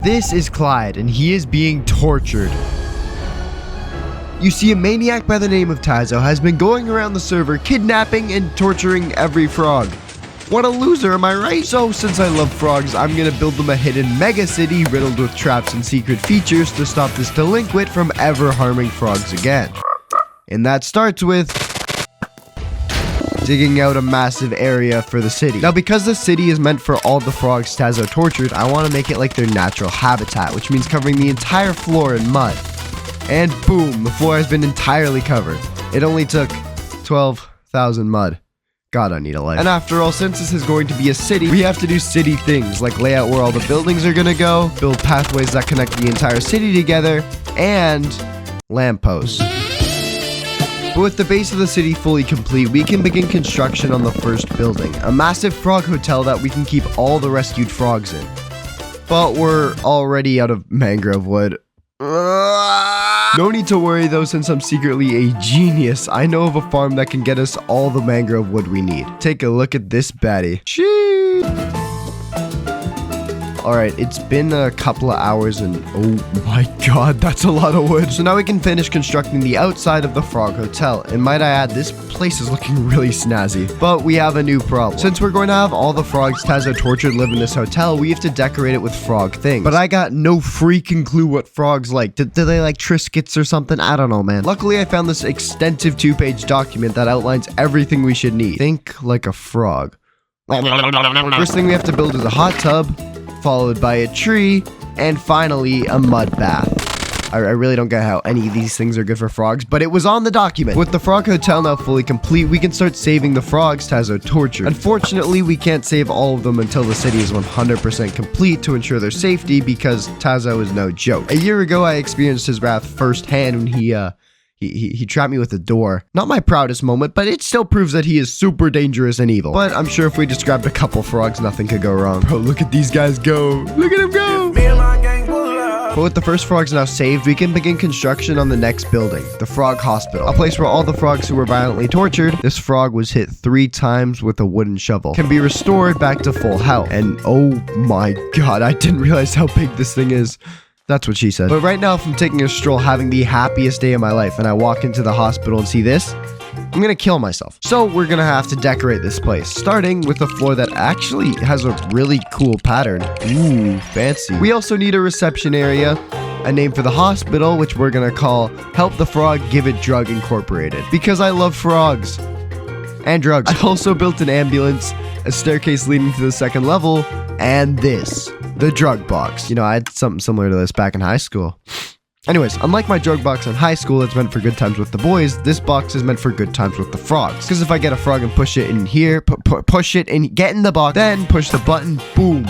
This is Clyde, and he is being tortured. You see, a maniac by the name of Tazo has been going around the server kidnapping and torturing every frog. What a loser, am I right? So, since I love frogs, I'm gonna build them a hidden mega city riddled with traps and secret features to stop this delinquent from ever harming frogs again. And that starts with digging out a massive area for the city. Now, because the city is meant for all the frogs Tazo tortured, I want to make it like their natural habitat, which means covering the entire floor in mud. And boom, the floor has been entirely covered. It only took 12,000 mud. God, I need a life. And after all, since this is going to be a city, we have to do city things, like lay out where all the buildings are gonna go, build pathways that connect the entire city together, and lampposts. But with the base of the city fully complete, we can begin construction on the first building, a massive frog hotel that we can keep all the rescued frogs in. But we're already out of mangrove wood. No need to worry though, since I'm secretly a genius. I know of a farm that can get us all the mangrove wood we need. Take a look at this baddie. Cheese! Alright, it's been a couple of hours and oh my god, that's a lot of wood. So now we can finish constructing the outside of the frog hotel. And might I add, this place is looking really snazzy. But we have a new problem. Since we're going to have all the frogs Tazo tortured live in this hotel, we have to decorate it with frog things. But I got no freaking clue what frogs like. Do they like Triscuits or something? I don't know, man. Luckily, I found this extensive 2-page document that outlines everything we should need. Think like a frog. First thing we have to build is a hot tub, followed by a tree, and finally a mud bath. I really don't get how any of these things are good for frogs, but it was on the document. With the frog hotel now fully complete, we can start saving the frogs Tazo tortured. Unfortunately, we can't save all of them until the city is 100% complete to ensure their safety, because Tazo is no joke. A year ago, I experienced his wrath firsthand when he trapped me with a door. Not my proudest moment, but it still proves that he is super dangerous and evil. But I'm sure if we just grabbed a couple frogs, nothing could go wrong. Bro, look at these guys go. Look at him go. But with the first frogs now saved, we can begin construction on the next building, the Frog Hospital. A place where all the frogs who were violently tortured, this frog was hit 3 times with a wooden shovel, can be restored back to full health. And oh my god, I didn't realize how big this thing is. That's what she said. But right now, if I'm taking a stroll, having the happiest day of my life, and I walk into the hospital and see this, I'm gonna kill myself. So we're gonna have to decorate this place, starting with a floor that actually has a really cool pattern. Ooh, fancy. We also need a reception area, a name for the hospital, which we're gonna call Help the Frog Give It Drug Incorporated, because I love frogs and drugs. I also built an ambulance, a staircase leading to the 2nd level, and this, the drug box. You know, I had something similar to this back in high school. Anyways, unlike my drug box in high school that's meant for good times with the boys, this box is meant for good times with the frogs. Because if I get a frog and push it in here, push it and get in the box, then push the button, boom,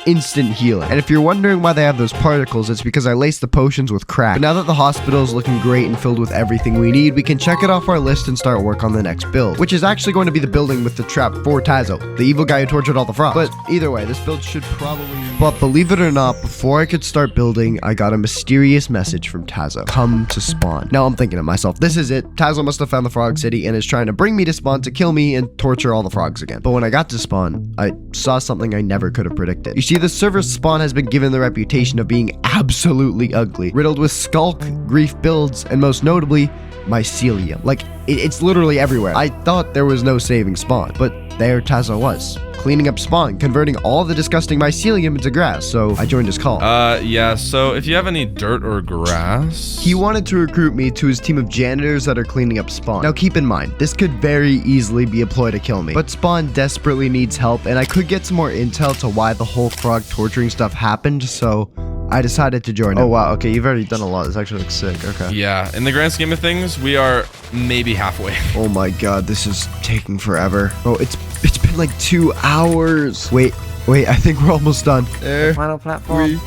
instant healing. And if you're wondering why they have those particles, it's because I laced the potions with crack. But now that the hospital is looking great and filled with everything we need, we can check it off our list and start work on the next build, which is actually going to be the building with the trap for Tazo, the evil guy who tortured all the frogs. But either way, this build should probably... But believe it or not, before I could start building, I got a mysterious message from Tazo. Come to spawn. Now I'm thinking to myself, this is it. Tazo must have found the frog city and is trying to bring me to spawn to kill me and torture all the frogs again. But when I got to spawn, I saw something I never could have predicted. You see, the server's spawn has been given the reputation of being absolutely ugly, riddled with skulk, grief builds, and most notably, mycelium. Like, it's literally everywhere. I thought there was no saving spawn, but there Tazo was, cleaning up spawn, converting all the disgusting mycelium into grass, so I joined his call. Yeah, so if you have any dirt or grass... He wanted to recruit me to his team of janitors that are cleaning up spawn. Now keep in mind, this could very easily be a ploy to kill me, but spawn desperately needs help, and I could get some more intel to why the whole frog torturing stuff happened, so I decided to join him. Oh wow, okay, you've already done a lot. This actually looks sick, okay. Yeah, in the grand scheme of things, we are maybe halfway. Oh my god, this is taking forever. Oh, it's been like 2 hours. Wait, I think we're almost done. There. Final platform.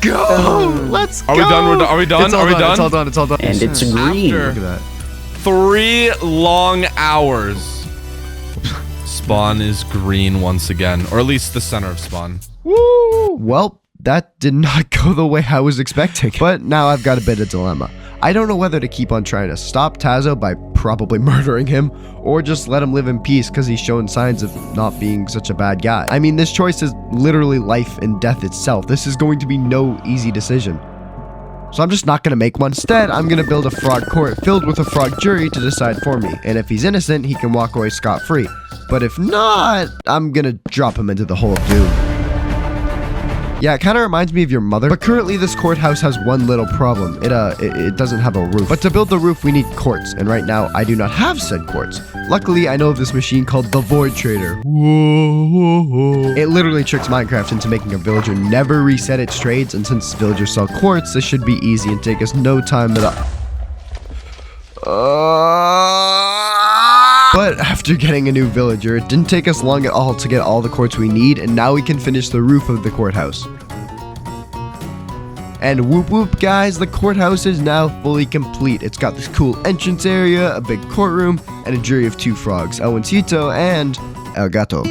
Go! Let's go! Are we done? Are we done? Are we done? It's all done. It's all done. And it's green. After Look at that. 3 long hours, spawn is green once again, or at least the center of spawn. Woo! Well, that did not go the way I was expecting. But now I've got a bit of dilemma. I don't know whether to keep on trying to stop Tazo by probably murdering him, or just let him live in peace because he's showing signs of not being such a bad guy. I mean, this choice is literally life and death itself. This is going to be no easy decision. So I'm just not going to make one. Instead, I'm going to build a frog court filled with a frog jury to decide for me. And if he's innocent, he can walk away scot-free. But if not, I'm going to drop him into the hole of doom. Yeah, it kind of reminds me of your mother. But currently, this courthouse has one little problem. It doesn't have a roof. But to build the roof, we need quartz. And right now, I do not have said quartz. Luckily, I know of this machine called the Void Trader. It literally tricks Minecraft into making a villager never reset its trades. And since villagers sell quartz, this should be easy and take us no time at all. But after getting a new villager, it didn't take us long at all to get all the quartz we need, and now we can finish the roof of the courthouse. And whoop whoop guys, the courthouse is now fully complete. It's got this cool entrance area, a big courtroom, and a jury of 2 frogs, El Wencito and El Gato.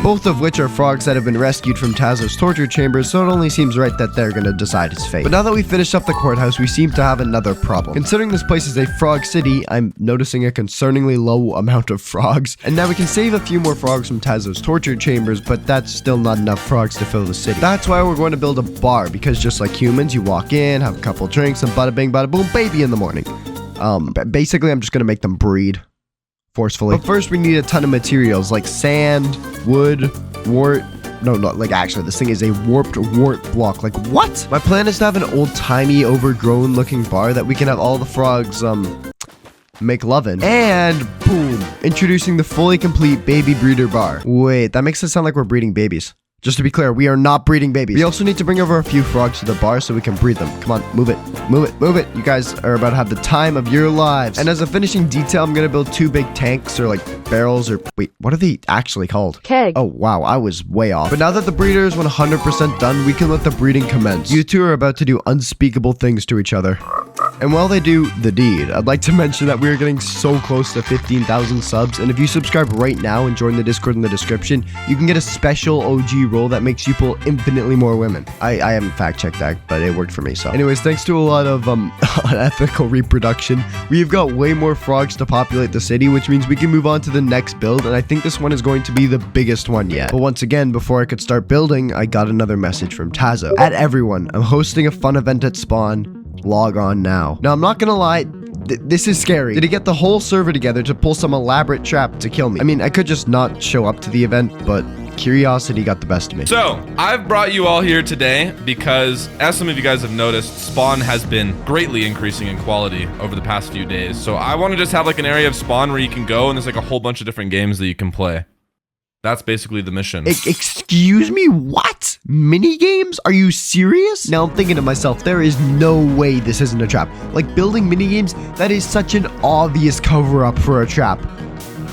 Both of which are frogs that have been rescued from Tazo's torture chambers, so it only seems right that they're gonna decide his fate. But now that we finished up the courthouse, we seem to have another problem. Considering this place is a frog city, I'm noticing a concerningly low amount of frogs. And now we can save a few more frogs from Tazo's torture chambers, but that's still not enough frogs to fill the city. That's why we're going to build a bar, because just like humans, you walk in, have a couple drinks, and bada bing, bada boom, baby in the morning. Basically, I'm just gonna make them breed forcefully. But first we need a ton of materials like sand, wood, wart. No, like actually this thing is a warped wart block. Like what? My plan is to have an old-timey overgrown looking bar that we can have all the frogs make love in. And boom, introducing the fully complete baby breeder bar. Wait, that makes it sound like we're breeding babies. Just to be clear, we are not breeding babies. We also need to bring over a few frogs to the bar so we can breed them. Come on, move it, move it, move it. You guys are about to have the time of your lives. And as a finishing detail, I'm gonna build 2 big tanks or like barrels or wait, what are they actually called? Keg. Oh wow, I was way off. But now that the breeder is 100% done, we can let the breeding commence. You two are about to do unspeakable things to each other. And while they do the deed, I'd like to mention that we are getting so close to 15,000 subs. And if you subscribe right now and join the Discord in the description, you can get a special OG role that makes you pull infinitely more women. I haven't fact-checked that, but it worked for me. So anyways, thanks to a lot of unethical reproduction, we've got way more frogs to populate the city, which means we can move on to the next build. And I think this one is going to be the biggest one yet. But once again, before I could start building, I got another message from Tazo. At everyone, I'm hosting a fun event at spawn. Log on now. Now, I'm not gonna lie, this is scary. Did he get the whole server together to pull some elaborate trap to kill me? I mean, I could just not show up to the event, but curiosity got the best of me. So, I've brought you all here today because, as some of you guys have noticed, spawn has been greatly increasing in quality over the past few days. So, I want to just have like an area of spawn where you can go and there's like a whole bunch of different games that you can play. That's basically the mission. Excuse me, what? Mini games? Are you serious? Now I'm thinking to myself, there is no way this isn't a trap. Like building mini games, that is such an obvious cover up for a trap.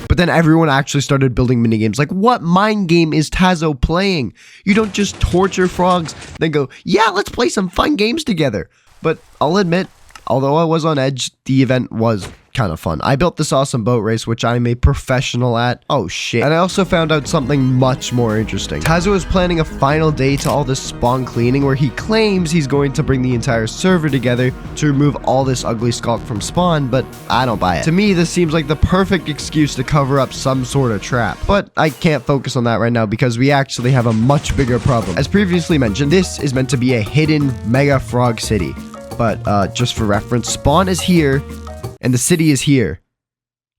But then everyone actually started building mini games. Like what mind game is Tazo playing? You don't just torture frogs, then go, yeah, let's play some fun games together. But I'll admit, although I was on edge, the event was kind of fun. I built this awesome boat race, which I'm a professional at. Oh shit. And I also found out something much more interesting. Tazo is planning a final day to all this spawn cleaning where he claims he's going to bring the entire server together to remove all this ugly skulk from spawn, but I don't buy it. To me, this seems like the perfect excuse to cover up some sort of trap. But I can't focus on that right now because we actually have a much bigger problem. As previously mentioned, this is meant to be a hidden mega frog city. But just for reference, spawn is here and the city is here.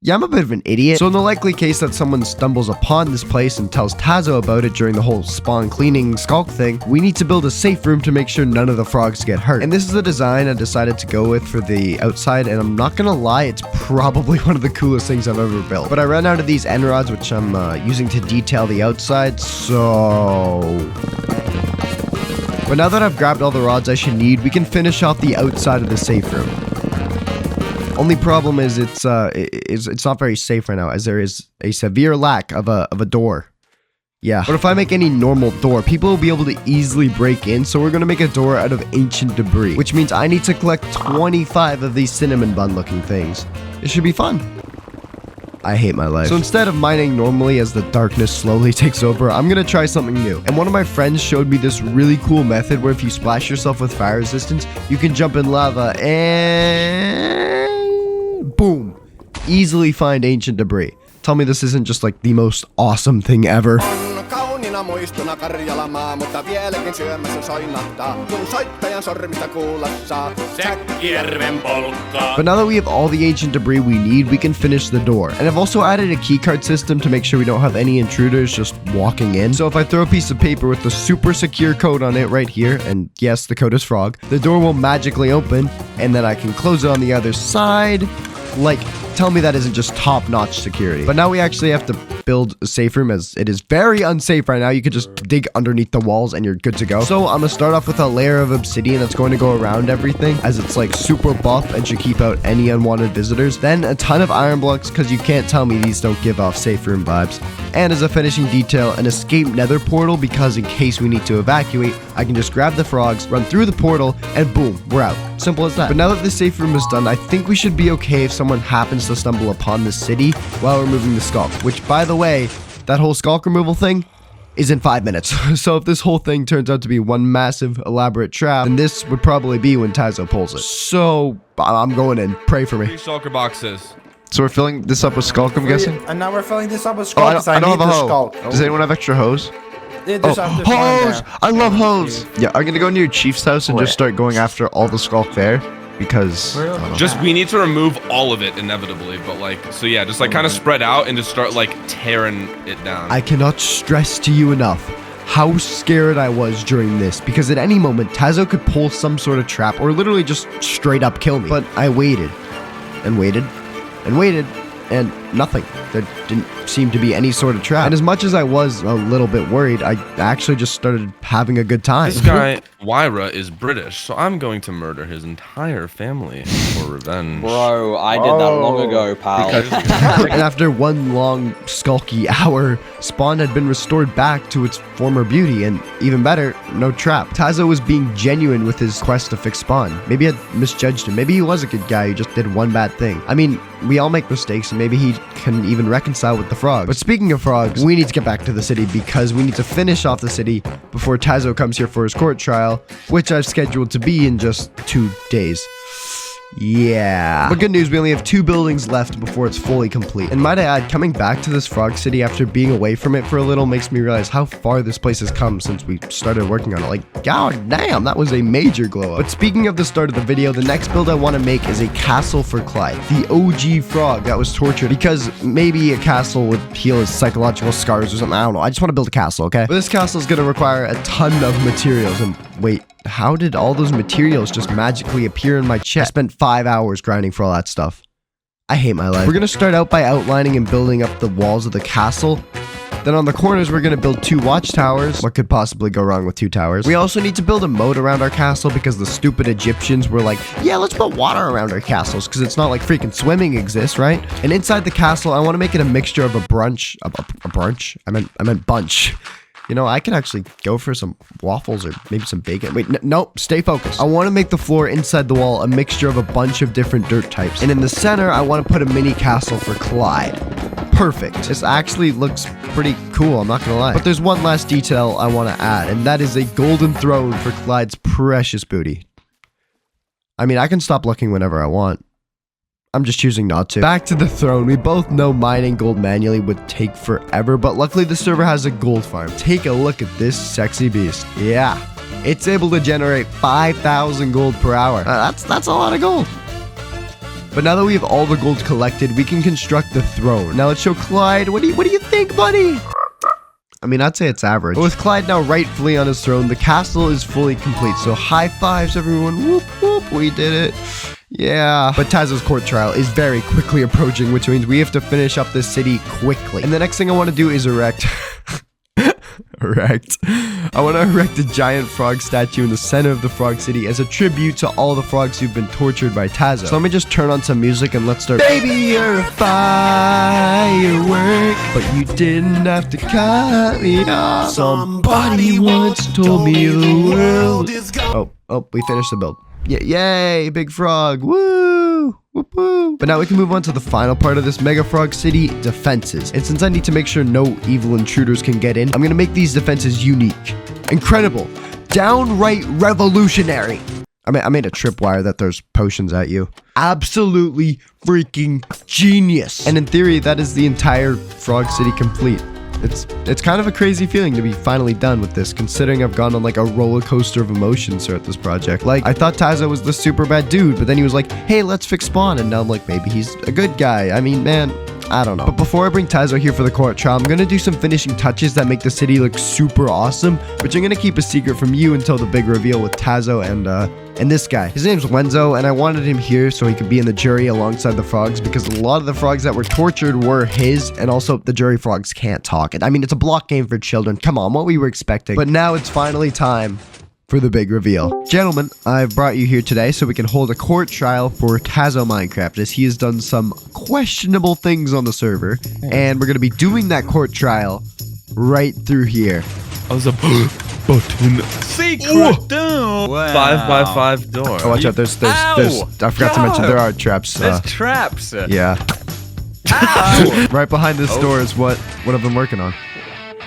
Yeah, I'm a bit of an idiot. So in the likely case that someone stumbles upon this place and tells Tazo about it during the whole spawn cleaning skulk thing, we need to build a safe room to make sure none of the frogs get hurt. And this is the design I decided to go with for the outside, and I'm not gonna lie, it's probably one of the coolest things I've ever built. But I ran out of these end rods, which I'm using to detail the outside, so... But now that I've grabbed all the rods I should need, we can finish off the outside of the safe room. Only problem is it's not very safe right now, as there is a severe lack of a door. Yeah. But if I make any normal door, people will be able to easily break in, so we're gonna make a door out of ancient debris, which means I need to collect 25 of these cinnamon bun looking things. It should be fun. I hate my life. So instead of mining normally as the darkness slowly takes over, I'm gonna try something new. And one of my friends showed me this really cool method where if you splash yourself with fire resistance, you can jump in lava and... easily find ancient debris. Tell me this isn't just like the most awesome thing ever. Muistuna Karjalamaa, mutta vieläkin syömässä soinnahtaa, kun soittajan sormista kuulossa Säkkijärven polkkaa. But now that we have all the ancient debris we need, we can finish the door. And I've also added a keycard system to make sure we don't have any intruders just walking in. So if I throw a piece of paper with the super secure code on it right here, and yes, the code is frog, the door will magically open, and then I can close it on the other side. Like, tell me that isn't just top-notch security. But now we actually have to build a safe room, as it is very unsafe right now. You could just dig underneath the walls and you're good to go. So I'm gonna start off with a layer of obsidian that's going to go around everything, as it's like super buff and should keep out any unwanted visitors. Then a ton of iron blocks, because you can't tell me these don't give off safe room vibes. And as a finishing detail, an escape nether portal, because in case we need to evacuate, I can just grab the frogs, run through the portal, and boom, we're out. Simple as that. But now that the safe room is done, I think we should be okay if someone happens to stumble upon the city while removing the skulk. Which, by the way, that whole skulk removal thing is in 5 minutes. So if this whole thing turns out to be one massive elaborate trap, then this would probably be when Tazo pulls it. So I'm going in. Pray for me. 3 shulker boxes. So we're filling this up with skulk, I'm guessing? And now we're filling this up with Oh, skulk because I don't need have a the hoe. skulk. Does anyone have extra hose? There's Oh, there's one hose! there. I love hose! Yeah, I'm gonna go near Chief's house and just start going after all the skulk there. Because I don't know. Just, we need to remove all of it inevitably, but like, so yeah, just like kind of spread out and just start like tearing it down. I cannot stress to you enough how scared I was during this, because at any moment Tazo could pull some sort of trap or literally just straight up kill me. But I waited and waited and waited and nothing. There didn't seem to be any sort of trap. And as much as I was a little bit worried, I actually just started having a good time. This guy, Wyra, is British, so I'm going to murder his entire family for revenge. Bro, I did that long ago, pal. And after one long skulky hour, Spawn had been restored back to its former beauty, and even better, no trap. Tazo was being genuine with his quest to fix Spawn. Maybe I had misjudged him. Maybe he was a good guy who just did one bad thing. I mean, we all make mistakes, and maybe he can even reconcile with the frogs. But speaking of frogs, we need to get back to the city because we need to finish off the city before Tazo comes here for his court trial, which I've scheduled to be in just 2 days. Yeah. But good news, we only have 2 buildings left before it's fully complete. And might I add, coming back to this frog city after being away from it for a little makes me realize how far this place has come since we started working on it. Like, god damn, that was a major glow up. But speaking of the start of the video, the next build I want to make is a castle for Clyde, the OG frog that was tortured, because maybe a castle would heal his psychological scars or something. I don't know. I just want to build a castle, okay? But this castle is going to require a ton of materials. And wait, how did all those materials just magically appear in my chest? I spent 5 hours grinding for all that stuff. I hate my life. We're going to start out by outlining and building up the walls of the castle. Then on the corners, we're going to build 2 watchtowers. What could possibly go wrong with 2 towers? We also need to build a moat around our castle because the stupid Egyptians were like, yeah, let's put water around our castles because it's not like freaking swimming exists, right? And inside the castle, I want to make it a mixture of a brunch. A brunch? I meant bunch. You know, I could actually go for some waffles or maybe some bacon. Wait, nope, stay focused. I want to make the floor inside the wall a mixture of a bunch of different dirt types. And in the center, I want to put a mini castle for Clyde. Perfect. This actually looks pretty cool, I'm not gonna lie. But there's one last detail I want to add, and that is a golden throne for Clyde's precious booty. I mean, I can stop looking whenever I want. I'm just choosing not to. Back to the throne. We both know mining gold manually would take forever, but luckily the server has a gold farm. Take a look at this sexy beast. Yeah, it's able to generate 5,000 gold per hour. That's a lot of gold. But now that we have all the gold collected, we can construct the throne. Now let's show Clyde. What do you think, buddy? I mean, I'd say it's average. But with Clyde now rightfully on his throne, the castle is fully complete. So high fives, everyone. Whoop, whoop. We did it. Yeah. But Tazo's court trial is very quickly approaching, which means we have to finish up this city quickly. And the next thing I want to do is erect... I want to erect a giant frog statue in the center of the frog city as a tribute to all the frogs who've been tortured by Tazo. So let me just turn on some music and let's start. Baby, you're a firework, but you didn't have to cut me off. Somebody once told me the world is gone. Oh, we finished the build. Yay, big frog. Woo! Whoop, woo. But now we can move on to the final part of this Mega Frog City, defenses. And since I need to make sure no evil intruders can get in, I'm going to make these defenses unique, incredible, downright revolutionary. I made a tripwire that throws potions at you. Absolutely freaking genius. And in theory, that is the entire Frog City complete. It's kind of a crazy feeling to be finally done with this, considering I've gone on like a roller coaster of emotions throughout this project. Like, I thought Tazo was the super bad dude, but then he was like, hey, let's fix spawn. And now I'm like, maybe he's a good guy. I mean, man, I don't know. But before I bring Tazo here for the court trial, I'm gonna do some finishing touches that make the city look super awesome, which I'm gonna keep a secret from you until the big reveal with Tazo and this guy. His name's Wenzo, and I wanted him here so he could be in the jury alongside the frogs, because a lot of the frogs that were tortured were his, and also the jury frogs can't talk. I mean, it's a block game for children. Come on, what we were expecting. But now it's finally time for the big reveal. Gentlemen, I've brought you here today so we can hold a court trial for Tazo Minecraft, as he has done some questionable things on the server, and we're going to be doing that court trial right through here. I was a button. Secret door. Wow. 5x5 door. Oh, watch out, there's I forgot to mention there are traps. There's traps. Yeah. Ow. Right behind this door is what I've been working on.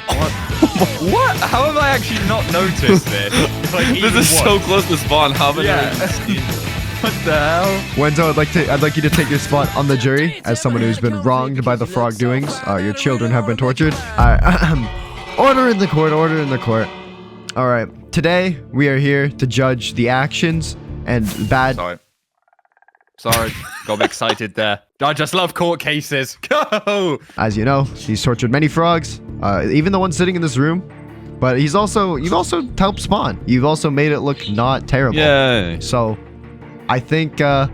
What? How have I actually not noticed this? Like, This is so close to spawn. How many? What the hell? Wenzo, I'd like you to take your spot on the jury as someone who's been wronged by the frog doings. Your children have been tortured. Order in the court. Order in the court. All right. Today we are here to judge the actions and bad. Sorry. Got me excited there. I just love court cases. Go. As you know, he's tortured many frogs, even the one sitting in this room. But you've also helped spawn. You've also made it look not terrible. Yay. So, I think the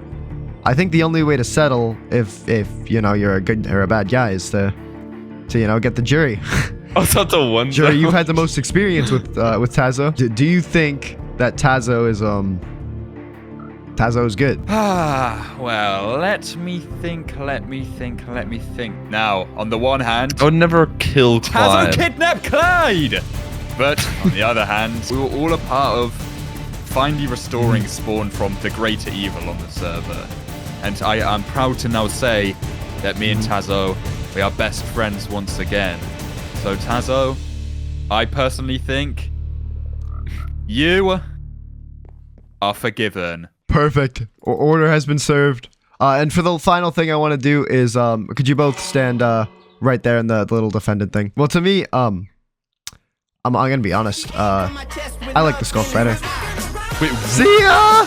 only way to settle if you know you're a good or a bad guy is to get the jury. Oh, it's not the one. Jury, you've had the most experience with Tazo. Do you think that Tazo is good? Well, let me think. Now, on the one hand, I would never kill Clyde. Tazo kidnapped Clyde! But, on the other hand, we were all a part of finally restoring spawn from the greater evil on the server. And I am proud to now say that me and Tazo, we are best friends once again. So, Tazo, I personally think you are forgiven. Perfect. Order has been served. And for the final thing I want to do is, could you both stand right there in the little defendant thing? Well, to me, I'm gonna be honest. I like the skull better. Wait, See ya!